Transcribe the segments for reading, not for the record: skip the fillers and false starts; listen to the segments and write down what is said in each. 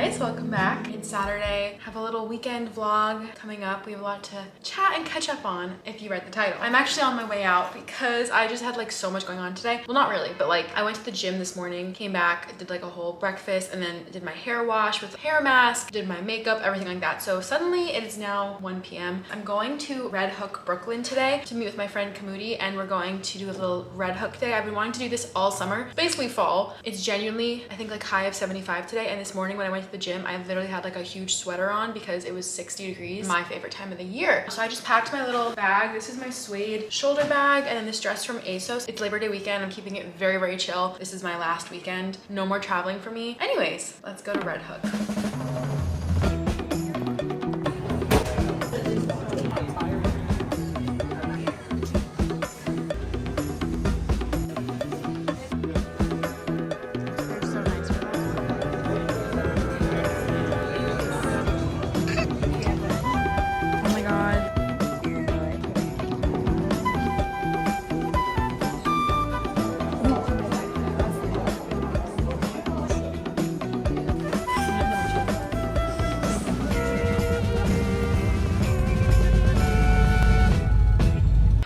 guys, welcome back. It's Saturday. Have a little weekend vlog coming up. We have a lot to chat and catch up on if you read the title. I'm actually on my way out because I just had like so much going on today. Well, not really, but like I went to the gym this morning, came back, did like a whole breakfast, and then did my hair wash with a hair mask, did my makeup, everything like that. So suddenly it is now 1 p.m. I'm going to Red Hook, Brooklyn today to meet with my friend Kamudi, and we're going to do a little Red Hook day. I've been wanting to do this all summer. It's basically fall. It's genuinely, I think, like high of 75 today, and this morning when I went to the gym, I literally had like a huge sweater on because it was 60 degrees. My favorite time of the year. So I just packed my little bag. This is my suede shoulder bag, and then this dress from ASOS. It's Labor Day weekend. I'm keeping it very, very chill. This is my last weekend. No more traveling for me. Anyways, let's go to Red Hook.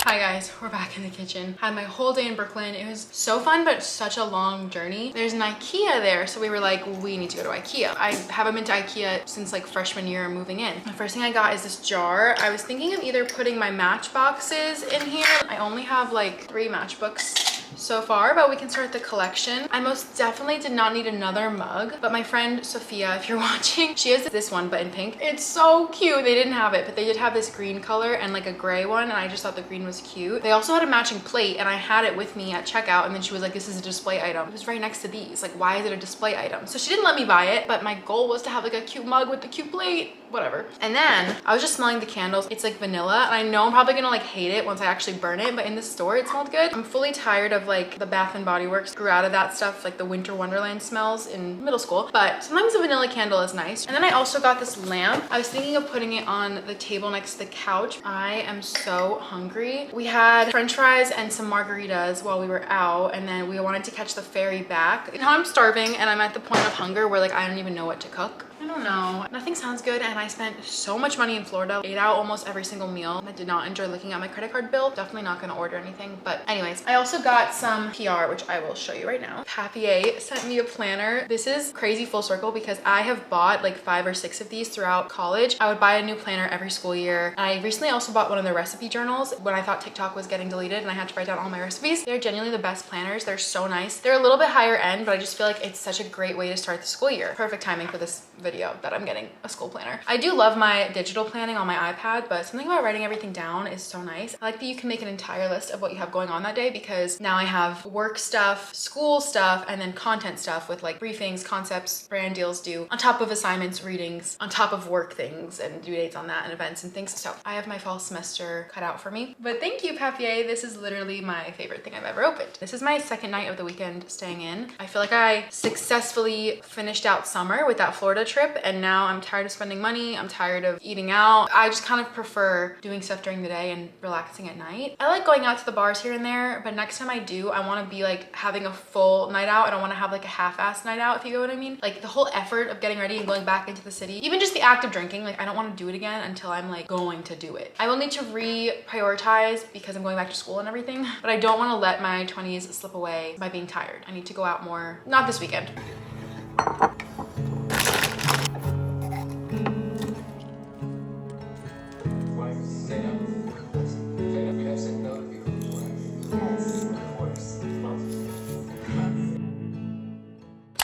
Hi guys, we're back in the kitchen. Had my whole day in Brooklyn. It was so fun, but such a long journey. There's an IKEA there, so we were like, we need to go to IKEA. I haven't been to IKEA since like freshman year moving in. The first thing I got is this jar. I was thinking of either putting my matchboxes in here. I only have like 3 matchbooks so far, but we can start the collection. I most definitely did not need another mug, but my friend Sophia, if you're watching, she has this one but in pink. It's so cute. They didn't have it, but they did have this green color and like a gray one, and I just thought the green was cute. They also had a matching plate, and I had it with me at checkout, and then she was like, this is a display item. It was right next to these. Like, why is it a display item? So she didn't let me buy it, but my goal was to have like a cute mug with the cute plate, whatever. And then I was just smelling the candles. It's like vanilla, and I know I'm probably gonna like hate it once I actually burn it, but in the store it smelled good. I'm fully tired of like the Bath and Body Works. Grew out of that stuff, like the Winter Wonderland smells in middle school, but sometimes a vanilla candle is nice. And then I also got this lamp. I was thinking of putting it on the table next to the couch. I am so hungry. We had French fries and some margaritas while we were out, and then we wanted to catch the ferry back. Now I'm starving and I'm at the point of hunger where like I don't even know what to cook. I don't know. Nothing sounds good, and I spent so much money in Florida. Ate out almost every single meal. I did not enjoy looking at my credit card bill. Definitely not gonna order anything, but anyways. I also got some PR, which I will show you right now. Papier sent me a planner. This is crazy full circle because I have bought like 5 or 6 of these throughout college. I would buy a new planner every school year. I recently also bought one of the recipe journals when I thought TikTok was getting deleted and I had to write down all my recipes. They're genuinely the best planners. They're so nice. They're a little bit higher end, but I just feel like it's such a great way to start the school year. Perfect timing for this video that I'm getting a school planner. I do love my digital planning on my iPad, but something about writing everything down is so nice. I like that you can make an entire list of what you have going on that day, because now I have work stuff, school stuff, and then content stuff with like briefings, concepts, brand deals due, on top of assignments, readings, on top of work things and due dates on that and events and things. So I have my fall semester cut out for me. But thank you, Papier. This is literally my favorite thing I've ever opened. This is my second night of the weekend staying in. I feel like I successfully finished out summer with that Florida trip, and now I'm tired of spending money. I'm tired of eating out. I just kind of prefer doing stuff during the day and relaxing at night. I like going out to the bars here and there, but next time I do, I want to be like having a full night out. I don't want to have like a half-assed night out, if you get what I mean. Like the whole effort of getting ready and going back into the city, even just the act of drinking, like I don't want to do it again until I'm like going to do it. I will need to reprioritize because I'm going back to school and everything, but I don't want to let my 20s slip away by being tired. I need to go out more. Not this weekend.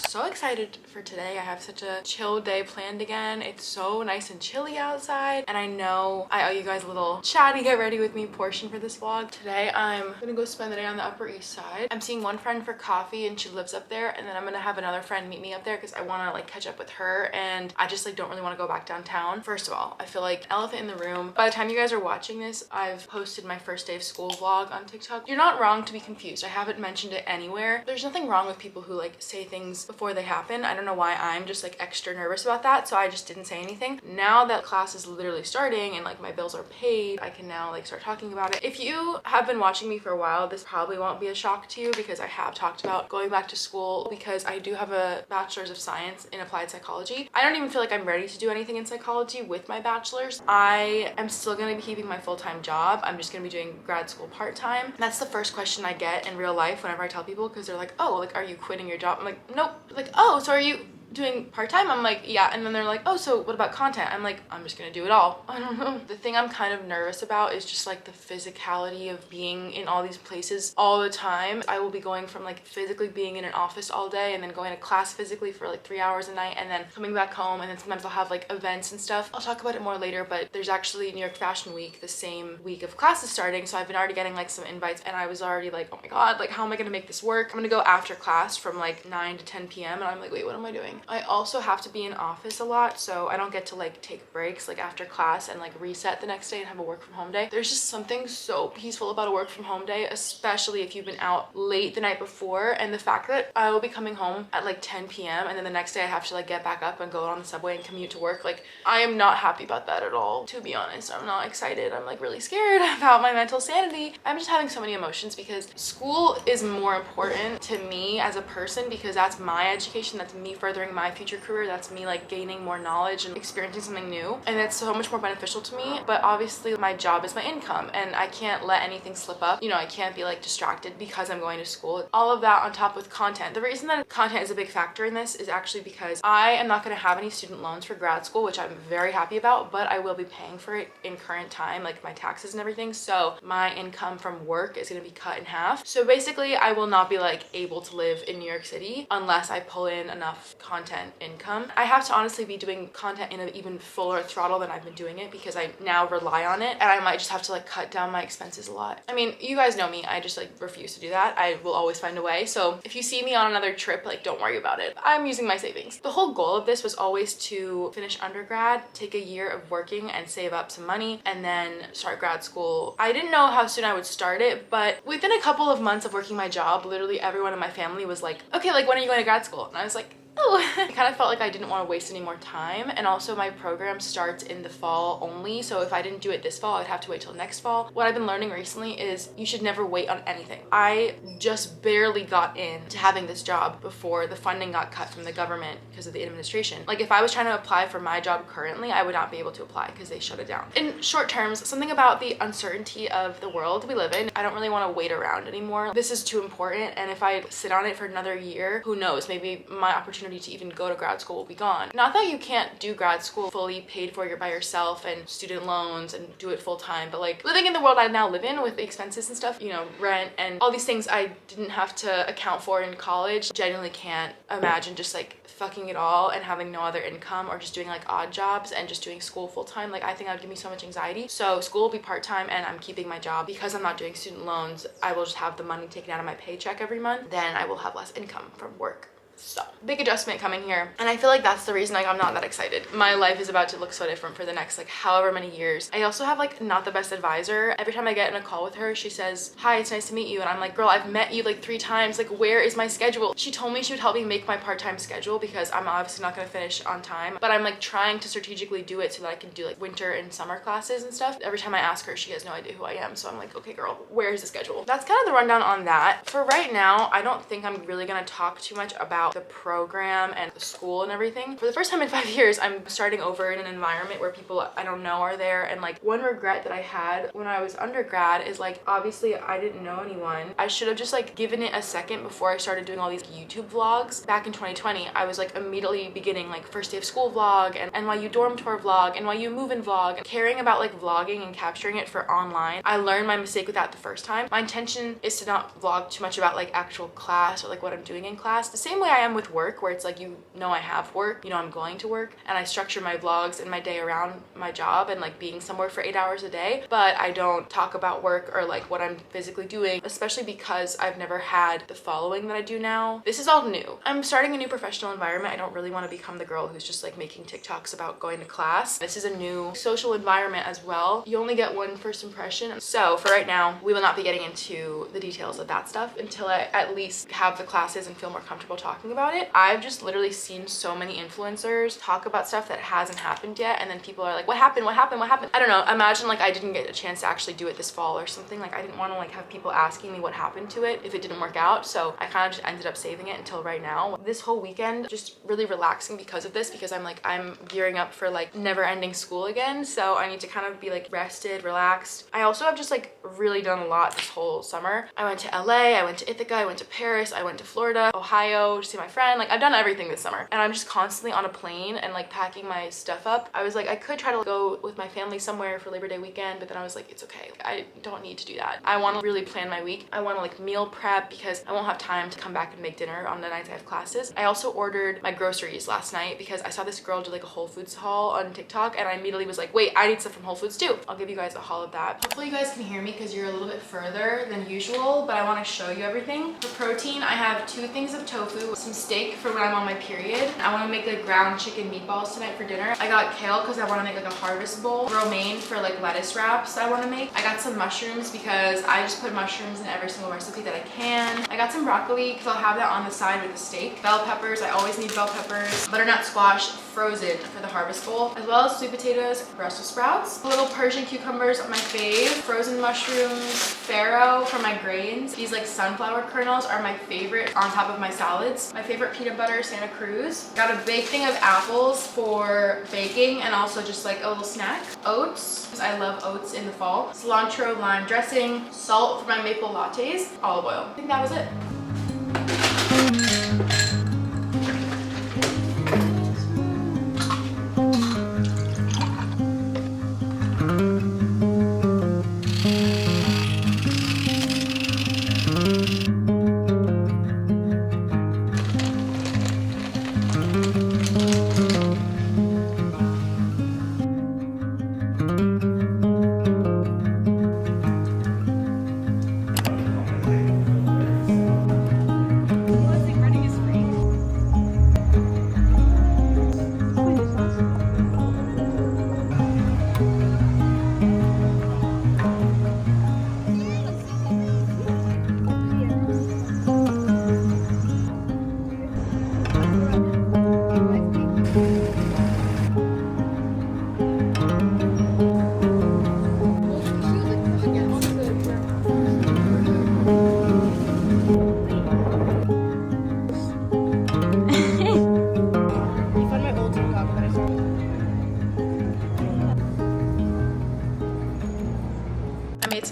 So excited for today. I have such a chill day planned again. It's so nice and chilly outside, and I know I owe you guys a little chatty get ready with me portion for this vlog. Today I'm gonna go spend the day on the Upper East Side. I'm seeing one friend for coffee and she lives up there, and then I'm gonna have another friend meet me up there because I want to like catch up with her, and I just like don't really want to go back downtown. First of all, I feel like elephant in the room. By the time you guys are watching this, I've posted my first day of school vlog on TikTok. You're not wrong to be confused. I haven't mentioned it anywhere. There's nothing wrong with people who like say things before before they happen. I don't know why I'm just like extra nervous about that, so I just didn't say anything. Now that class is literally starting and like my bills are paid, I can now like start talking about it. If you have been watching me for a while, this probably won't be a shock to you because I have talked about going back to school because I do have a bachelor's of science in applied psychology. I don't even feel like I'm ready to do anything in psychology with my bachelor's. I am still going to be keeping my full-time job. I'm just going to be doing grad school part-time. That's the first question I get in real life whenever I tell people, because they're like, oh, like, are you quitting your job? I'm like, nope. Like, oh, so are you doing part-time? I'm like, yeah. And then they're like, oh, so what about content? I'm like, I'm just gonna do it all. I don't know. The thing I'm kind of nervous about is just like the physicality of being in all these places all the time. I will be going from like physically being in an office all day and then going to class physically for like 3 hours a night and then coming back home, and then sometimes I'll have like events and stuff. I'll talk about it more later, but there's actually New York Fashion Week the same week of classes starting, so I've been already getting like some invites, and I was already like, oh my god, like how am I gonna make this work? I'm gonna go after class from like 9 to 10 p.m. and I'm like, wait, what am I doing? I also have to be in office a lot, so I don't get to like take breaks like after class and like reset the next day and have a work from home day. There's just something so peaceful about a work from home day, especially if you've been out late the night before, and the fact that I will be coming home at like 10 p.m. and then the next day I have to like get back up and go on the subway and commute to work. Like, I am not happy about that at all, to be honest. I'm not excited. I'm like really scared about my mental sanity. I'm just having so many emotions because school is more important to me as a person, because that's my education, that's me furthering my future career, that's me like gaining more knowledge and experiencing something new, and that's so much more beneficial to me. But obviously my job is my income and I can't let anything slip up. You know, I can't be like distracted because I'm going to school. All of that on top with content. The reason that content is a big factor in this is actually because I am not going to have any student loans for grad school, which I'm very happy about, but I will be paying for it in current time, like my taxes and everything. So my income from work is going to be cut in half. So basically I will not be like able to live in New York City unless I pull in enough content income. I have to honestly be doing content in an even fuller throttle than I've been doing it, because I now rely on it, and I might just have to like cut down my expenses a lot. I mean, you guys know me, I just like refuse to do that. I will always find a way. So if you see me on another trip, like don't worry about it. I'm using my savings. The whole goal of this was always to finish undergrad, take a year of working and save up some money, and then start grad school. I didn't know how soon I would start it, but within a couple of months of working my job, literally everyone in my family was like, okay, like when are you going to grad school? And I was like, oh. I kind of felt like I didn't want to waste any more time, and also my program starts in the fall only, so if I didn't do it this fall, I'd have to wait till next fall. What I've been learning recently is you should never wait on anything. I just barely got into having this job before the funding got cut from the government because of the administration. Like, if I was trying to apply for my job currently, I would not be able to apply because they shut it down. In short terms, something about the uncertainty of the world we live in, I don't really want to wait around anymore. This is too important, and if I sit on it for another year, who knows, maybe my opportunity to even go to grad school will be gone. Not that you can't do grad school fully paid for by yourself and student loans and do it full time, but like living in the world I now live in with the expenses and stuff, you know, rent and all these things I didn't have to account for in college, genuinely can't imagine just like fucking it all and having no other income, or just doing like odd jobs and just doing school full time. Like, I think that would give me so much anxiety. So school will be part-time and I'm keeping my job. Because I'm not doing student loans, I will just have the money taken out of my paycheck every month. Then I will have less income from work. So big adjustment coming here, and I feel like that's the reason like I'm not that excited. My life is about to look so different for the next like however many years. I also have like not the best advisor. Every time I get in a call with her, she says, hi, it's nice to meet you, and I'm like, girl, I've met you like 3 times, like where is my schedule? She told me she would help me make my part-time schedule because I'm obviously not going to finish on time, but I'm like trying to strategically do it so that I can do like winter and summer classes and stuff. Every time I ask her, she has no idea who I am, so I'm like, okay girl, where is the schedule? That's kind of the rundown on that. For right now, I don't think I'm really going to talk too much about the program and the school and everything. For the first time in 5 years, I'm starting over in an environment where people I don't know are there. And like, one regret that I had when I was undergrad is like, obviously I didn't know anyone. I should have just like given it a second before I started doing all these YouTube vlogs. Back in 2020, I was like immediately beginning like first day of school vlog and NYU dorm tour vlog, NYU move-in vlog, and caring about like vlogging and capturing it for online. I learned my mistake with that the first time. My intention is to not vlog too much about like actual class or like what I'm doing in class. The same way I am with work, where it's like, you know, I have work, you know, I'm going to work, and I structure my vlogs and my day around my job and like being somewhere for 8 hours a day, but I don't talk about work or like what I'm physically doing, especially because I've never had the following that I do now. This is all new. I'm starting a new professional environment. I don't really want to become the girl who's just like making TikToks about going to class. This is a new social environment as well. You only get one first impression. So for right now, we will not be getting into the details of that stuff until I at least have the classes and feel more comfortable talking talking about it. I've just literally seen so many influencers talk about stuff that hasn't happened yet, and then people are like, what happened, what happened, what happened? I don't know. Imagine like I didn't get a chance to actually do it this fall or something. Like I didn't want to like have people asking me what happened to it if it didn't work out, so I kind of just ended up saving it until right now. This whole weekend just really relaxing because of this, because I'm gearing up for like never-ending school again, so I need to kind of be like rested, relaxed. I also have just like really done a lot this whole summer. I went to LA, I went to Ithaca, I went to Paris, I went to Florida, Ohio to see my friend. Like I've done everything this summer, and I'm just constantly on a plane and like packing my stuff up. I was like, I could try to go with my family somewhere for Labor Day weekend, but then I was like, it's okay. Like, I don't need to do that. I want to really plan my week. I want to like meal prep because I won't have time to come back and make dinner on the nights I have classes. I also ordered my groceries last night because I saw this girl do like a Whole Foods haul on TikTok, and I immediately was like, wait, I need stuff from Whole Foods too. I'll give you guys a haul of that. Hopefully you guys can hear me because you're a little bit further than usual, but I want to show you everything. For protein, I have 2 things of tofu, some steak for when I'm on my period. I want to make like ground chicken meatballs tonight for dinner. I got kale because I want to make like a harvest bowl. Romaine for like lettuce wraps I want to make. I got some mushrooms because I just put mushrooms in every single recipe that I can. I got some broccoli because I'll have that on the side with the steak. Bell peppers, I always need bell peppers. Butternut squash frozen for the harvest bowl, as well as sweet potatoes, Brussels sprouts, little Persian cucumbers, my fave, frozen mushrooms, farro for my grains. These like sunflower kernels are my favorite on top of my salads. My favorite peanut butter, Santa Cruz. Got a big thing of apples for baking and also just like a little snack. Oats, because I love oats in the fall. Cilantro lime dressing, salt for my maple lattes, olive oil. I think that was it.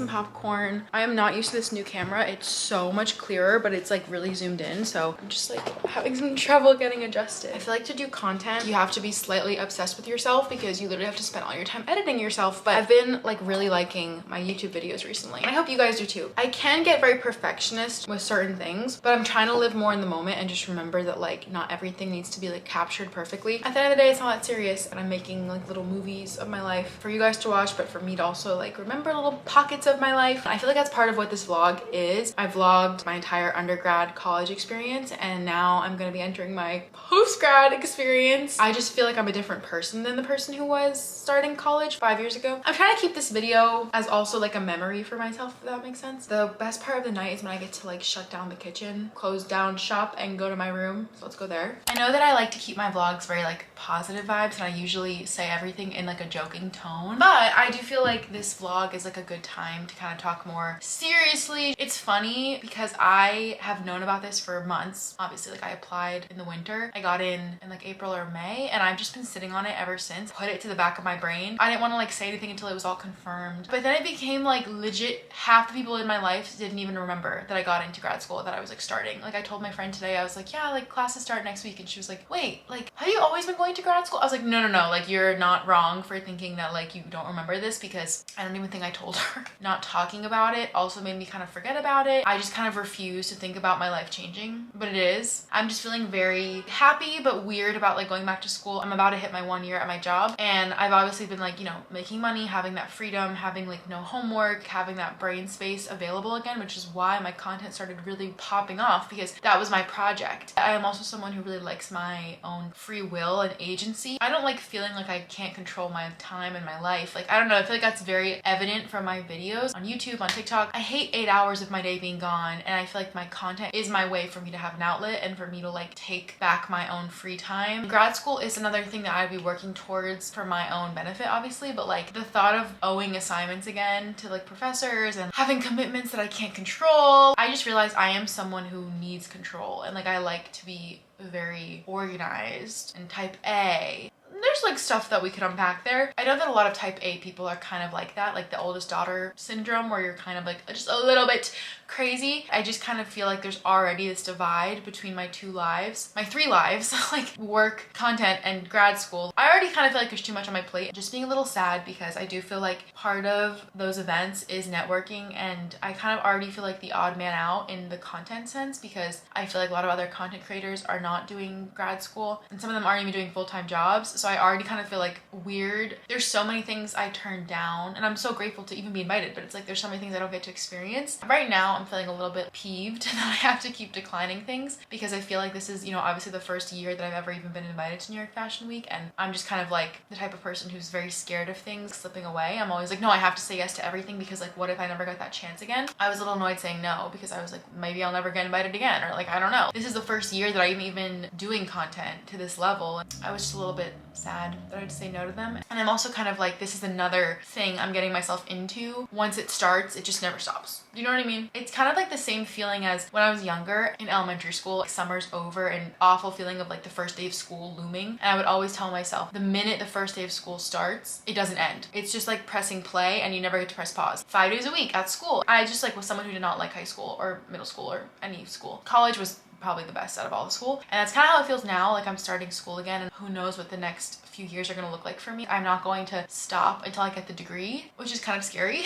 Popcorn. I am not used to this new camera. It's so much clearer, but it's like really zoomed in, so I'm just like having some trouble getting adjusted. I feel like to do content you have to be slightly obsessed with yourself because you literally have to spend all your time editing yourself, but I've been like really liking my YouTube videos recently, and I hope you guys do too. I can get very perfectionist with certain things, but I'm trying to live more in the moment and just remember that like not everything needs to be like captured perfectly. At the end of the day, it's not that serious, and I'm making like little movies of my life for you guys to watch, but for me to also like remember little pockets of my life. I feel like that's part of what this vlog is. I vlogged my entire undergrad college experience, and now I'm gonna be entering my post-grad experience. I just feel like I'm a different person than the person who was starting college 5 years ago. I'm trying to keep this video as also like a memory for myself, if that makes sense. The best part of the night is when I get to like shut down the kitchen, close down shop, and go to my room. So let's go there. I know that I like to keep my vlogs very like positive vibes, and I usually say everything in like a joking tone, but I do feel like this vlog is like a good time to kind of talk more seriously. It's funny because I have known about this for months. Obviously, like I applied in the winter. I got in like April or May, and I've just been sitting on it ever since. Put it to the back of my brain. I didn't want to like say anything until it was all confirmed. But then it became like legit half the people in my life didn't even remember that I got into grad school, that I was like starting. Like I told my friend today, I was like, yeah, like classes start next week, and she was like, wait, like have you always been going to grad school? I was like, no, like you're not wrong for thinking that like you don't remember this, because I don't even think I told her. Not talking about it also made me kind of forget about it. I just kind of refuse to think about my life changing, but it is. I'm just feeling very happy but weird about like going back to school. I'm about to hit my 1 year at my job, and I've obviously been like, you know, making money, having that freedom, having like no homework, having that brain space available again, which is why my content started really popping off, because that was my project. I am also someone who really likes my own free will and agency. I don't like feeling like I can't control my time and my life. Like, I don't know, I feel like that's very evident from my videos on YouTube, on TikTok. I hate 8 hours of my day being gone, and I feel like my content is my way for me to have an outlet and for me to like take back my own free time. Grad school is another thing that I'd be working towards for my own benefit, obviously, but like the thought of owing assignments again to like professors and having commitments that I can't control, I just realized I am someone who needs control, and like I like to be very organized and type A. There's like stuff that we could unpack there. I know that a lot of type A people are kind of like that, like the oldest daughter syndrome, where you're kind of like just a little bit crazy. I just kind of feel like there's already this divide between my two lives, my three lives, like work, content, and grad school. I already kind of feel like there's too much on my plate. Just being a little sad because I do feel like part of those events is networking, and I kind of already feel like the odd man out in the content sense because I feel like a lot of other content creators are not doing grad school, and some of them aren't even doing full-time jobs. So I already kind of feel like weird. There's so many things I turned down, and I'm so grateful to even be invited, but it's like there's so many things I don't get to experience. Right now I'm feeling a little bit peeved that I have to keep declining things because I feel like this is, you know, obviously the first year that I've ever even been invited to New York Fashion Week, and I'm just kind of like the type of person who's very scared of things slipping away. I'm always like, no, I have to say yes to everything because like what if I never got that chance again? I was a little annoyed saying no because I was like, maybe I'll never get invited again, or like I don't know. This is the first year that I'm even doing content to this level. I was just a little bit sad that I had to say no to them. And I'm also kind of like, this is another thing I'm getting myself into. Once it starts, it just never stops. You know what I mean? It's kind of like the same feeling as when I was younger in elementary school, like summer's over and awful feeling of like the first day of school looming. And I would always tell myself, the minute the first day of school starts, it doesn't end. It's just like pressing play and you never get to press pause. 5 days a week at school. I just like was someone who did not like high school or middle school or any school. College was probably the best out of all the school, and that's kind of how it feels now. Like I'm starting school again, and who knows what the next few years are going to look like for me. I'm not going to stop until I get the degree, which is kind of scary.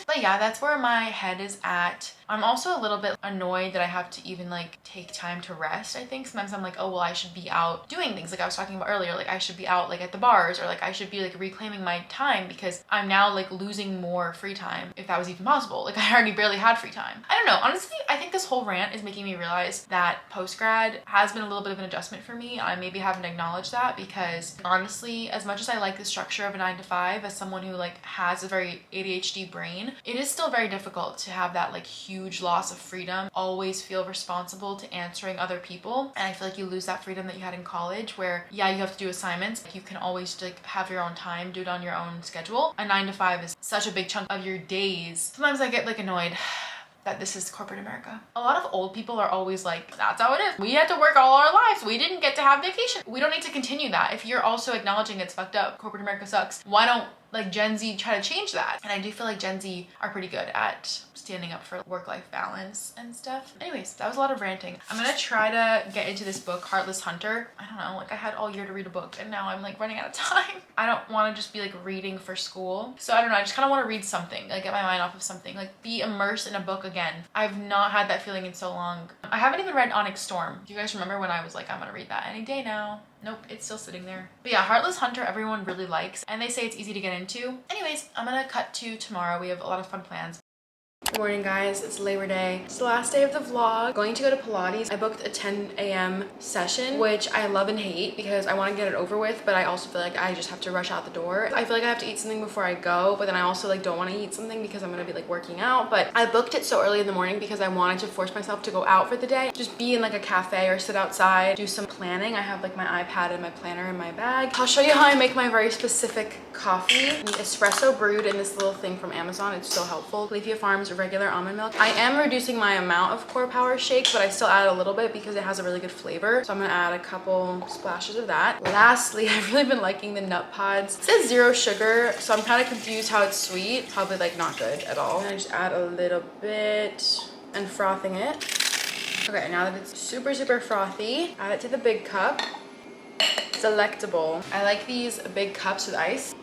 But yeah, that's where my head is at. I'm also a little bit annoyed that I have to even like take time to rest. I think sometimes I'm like, oh well, I should be out doing things like I was talking about earlier. Like I should be out like at the bars, or like I should be like reclaiming my time because I'm now like losing more free time, if that was even possible. Like I already barely had free time. I don't know, honestly I think this whole rant is making me realize that post-grad has been a little bit of an adjustment for me. I maybe haven't acknowledged that because honestly, as much as I like the structure of a 9 to 5, as someone who like has a very ADHD brain, it is still very difficult to have that like huge loss of freedom, always feel responsible to answering other people. And I feel like you lose that freedom that you had in college where, yeah, you have to do assignments. You can always like have your own time, do it on your own schedule. A 9 to 5 is such a big chunk of your days. Sometimes I get like annoyed that this is corporate America. A lot of old people are always like, that's how it is. We had to work all our lives. We didn't get to have vacation. We don't need to continue that. If you're also acknowledging it's fucked up, corporate America sucks, why don't like Gen Z try to change that? And I do feel like Gen Z are pretty good at standing up for work-life balance and stuff. Anyways, that was a lot of ranting. I'm gonna try to get into this book, Heartless Hunter. I don't know, like I had all year to read a book and now I'm like running out of time. I don't want to just be like reading for school. So I don't know, I just kind of want to read something, like get my mind off of something, like be immersed in a book again. I've not had that feeling in so long. I haven't even read Onyx Storm. Do you guys remember when I was like, I'm gonna read that any day now? Nope, it's still sitting there. But yeah, Heartless Hunter everyone really likes, and they say it's easy to get into. Anyways, I'm gonna cut to tomorrow. We have a lot of fun plans. Good morning guys, it's Labor Day. It's the last day of the vlog. Going to go to Pilates. I booked a 10 a.m. session, which I love and hate because I want to get it over with, but I also feel like I just have to rush out the door. I feel like I have to eat something before I go, but then I also like don't want to eat something because I'm gonna be like working out. But I booked it so early in the morning because I wanted to force myself to go out for the day. Just be in like a cafe or sit outside, do some planning. I have like my iPad and my planner in my bag. I'll show you how I make my very specific coffee. Espresso brewed in this little thing from Amazon. It's so helpful. Leafia Farms regular almond milk. I am reducing my amount of Core Power shake, but I still add a little bit because it has a really good flavor. So I'm gonna add a couple splashes of that. Lastly, I've really been liking the nut pods. It says 0 sugar, so I'm kind of confused how it's sweet. Probably like not good at all. And I just add a little bit and frothing it. Okay, now that it's super, super frothy, add it to the big cup. Delectable. I like these big cups with ice.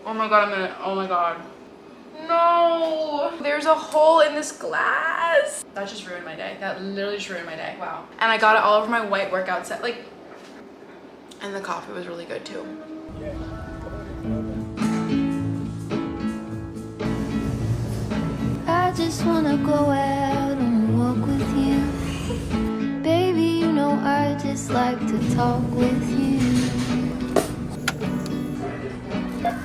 Oh my god, oh my god. No! There's a hole in this glass. That just ruined my day. That literally just ruined my day. Wow. And I got it all over my white workout set. Like, and the coffee was really good too. I just wanna go out and walk with you. Baby, you know I just just like to talk with you.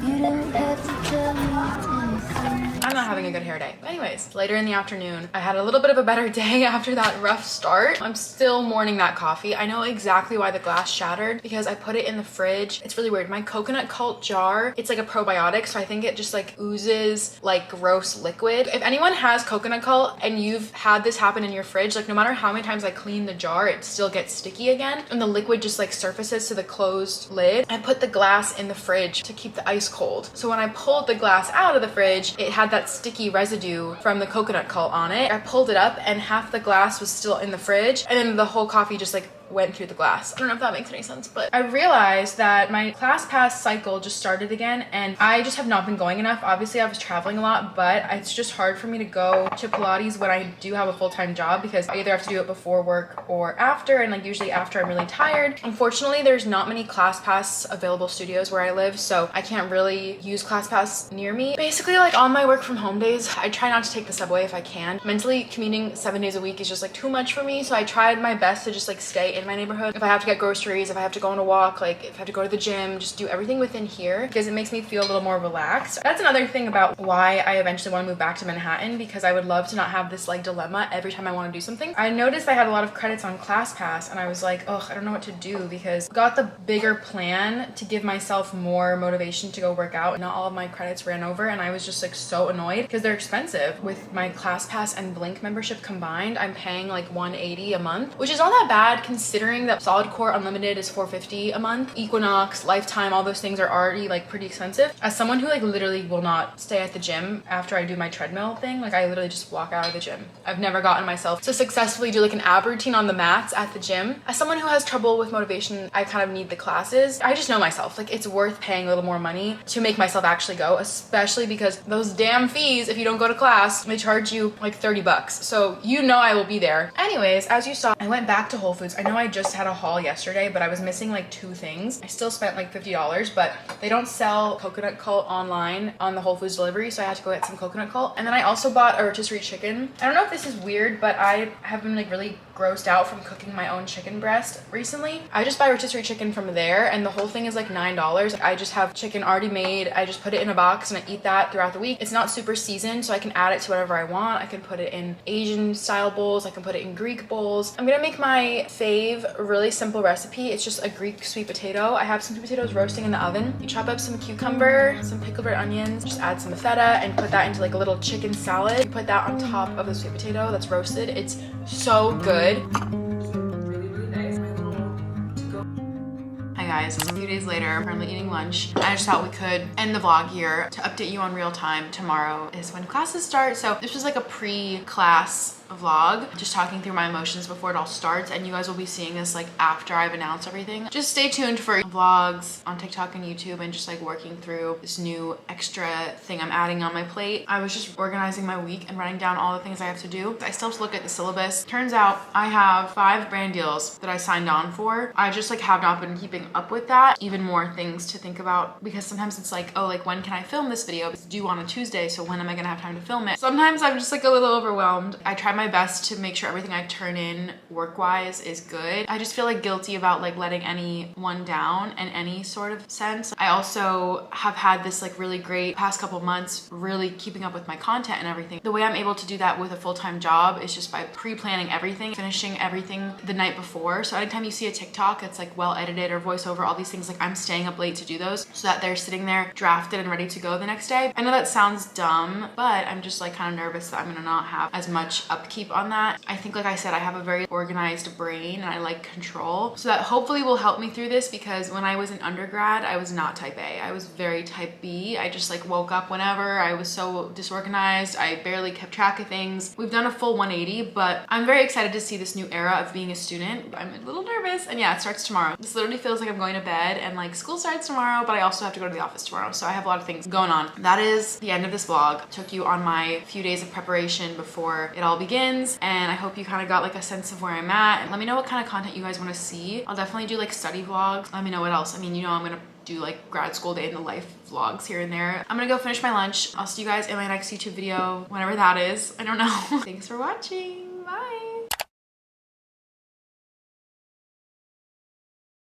You don't have to tell me anything. I'm not having a good hair day. But anyways, later in the afternoon, I had a little bit of a better day after that rough start. I'm still mourning that coffee. I know exactly why the glass shattered because I put it in the fridge. It's really weird. My coconut cult jar, it's like a probiotic, so I think it just like oozes like gross liquid. If anyone has coconut cult and you've had this happen in your fridge, like no matter how many times I clean the jar, it still gets sticky again and the liquid just like surfaces to the closed lid. I put the glass in the fridge to keep the ice cold. So when I pulled the glass out of the fridge, it had that sticky residue from the coconut cult on it. I pulled it up and half the glass was still in the fridge and then the whole coffee just like went through the glass. I don't know if that makes any sense, but I realized that my class pass cycle just started again and I just have not been going enough. Obviously I was traveling a lot, but it's just hard for me to go to Pilates when I do have a full-time job because I either have to do it before work or after, and like usually after I'm really tired. Unfortunately, there's not many class pass available studios where I live, so I can't really use class pass near me. Basically, like on my work from home days, I try not to take the subway if I can. Mentally commuting 7 days a week is just like too much for me, so I tried my best to just like stay in my neighborhood. If I have to get groceries, if I have to go on a walk, like if I have to go to the gym, just do everything within here because it makes me feel a little more relaxed. That's another thing about why I eventually want to move back to Manhattan, because I would love to not have this like dilemma every time I want to do something. I noticed I had a lot of credits on ClassPass and I was like, oh, I don't know what to do because I got the bigger plan to give myself more motivation to go work out. Not all of my credits ran over and I was just like so annoyed because they're expensive. With my ClassPass and Blink membership combined, I'm paying like $180 a month, which is not that bad considering that Solid Core Unlimited is $450 a month. Equinox, Lifetime, all those things are already like pretty expensive. As someone who like literally will not stay at the gym after I do my treadmill thing, like I literally just walk out of the gym. I've never gotten myself to successfully do like an ab routine on the mats at the gym. As someone who has trouble with motivation, I kind of need the classes. I just know myself, like it's worth paying a little more money to make myself actually go, especially because those damn fees, if you don't go to class, they charge you like 30 bucks. So you know I will be there. Anyways, as you saw, I went back to Whole Foods. I know I just had a haul yesterday, but I was missing like 2 things. I still spent like $50, but they don't sell coconut cult online on the Whole Foods delivery, so I had to go get some coconut cult. And then I also bought a rotisserie chicken. I don't know if this is weird, but I have been like really grossed out from cooking my own chicken breast recently. I just buy rotisserie chicken from there and the whole thing is like $9. I just have chicken already made. I just put it in a box and I eat that throughout the week. It's not super seasoned, so I can add it to whatever I want. I can put it in Asian style bowls. I can put it in Greek bowls. I'm gonna make my fave really simple recipe. It's just a Greek sweet potato. I have some sweet potatoes roasting in the oven. You chop up some cucumber, some pickled red onions, just add some feta and put that into like a little chicken salad. You put that on top of the sweet potato that's roasted. It's so good. Hi guys, it's a few days later. I'm currently eating lunch. I just thought we could end the vlog here to update you on real time. Tomorrow is when classes start. So this was like a pre-class vlog, just talking through my emotions before it all starts, and you guys will be seeing this like after I've announced everything. Just stay tuned for vlogs on TikTok and YouTube and just like working through this new extra thing I'm adding on my plate. I was just organizing my week and writing down all the things I have to do. I still have to look at the syllabus. Turns out I have 5 brand deals that I signed on for. I just like have not been keeping up with that. Even more things to think about because sometimes it's like, oh, like when can I film this video? It's due on a Tuesday, so when am I gonna have time to film it? Sometimes I'm just like a little overwhelmed. I try my best to make sure everything I turn in work-wise is good. I just feel like guilty about like letting anyone down in any sort of sense. I also have had this like really great past couple months really keeping up with my content and everything. The way I'm able to do that with a full-time job is just by pre-planning everything, finishing everything the night before. So anytime you see a TikTok that's like well edited or voiceover, all these things, like I'm staying up late to do those so that they're sitting there drafted and ready to go the next day. I know that sounds dumb, but I'm just like kind of nervous that I'm gonna not have as much upkeep on that. I think, like I said, I have a very organized brain and I like control. So that hopefully will help me through this because when I was in undergrad, I was not type A. I was very type B. I just like woke up whenever. I was so disorganized. I barely kept track of things. We've done a full 180, but I'm very excited to see this new era of being a student. I'm a little nervous and yeah, it starts tomorrow. This literally feels like I'm going to bed and like school starts tomorrow, but I also have to go to the office tomorrow. So I have a lot of things going on. That is the end of this vlog. Took you on my few days of preparation before it all begins. And I hope you kind of got like a sense of where I'm at. And let me know what kind of content you guys want to see. I'll definitely do like study vlogs. Let me know what else. I mean, you know, I'm gonna do like grad school day in the life vlogs here and there. I'm gonna go finish my lunch. I'll see you guys in my next YouTube video, whenever that is. I don't know. Thanks for watching. Bye.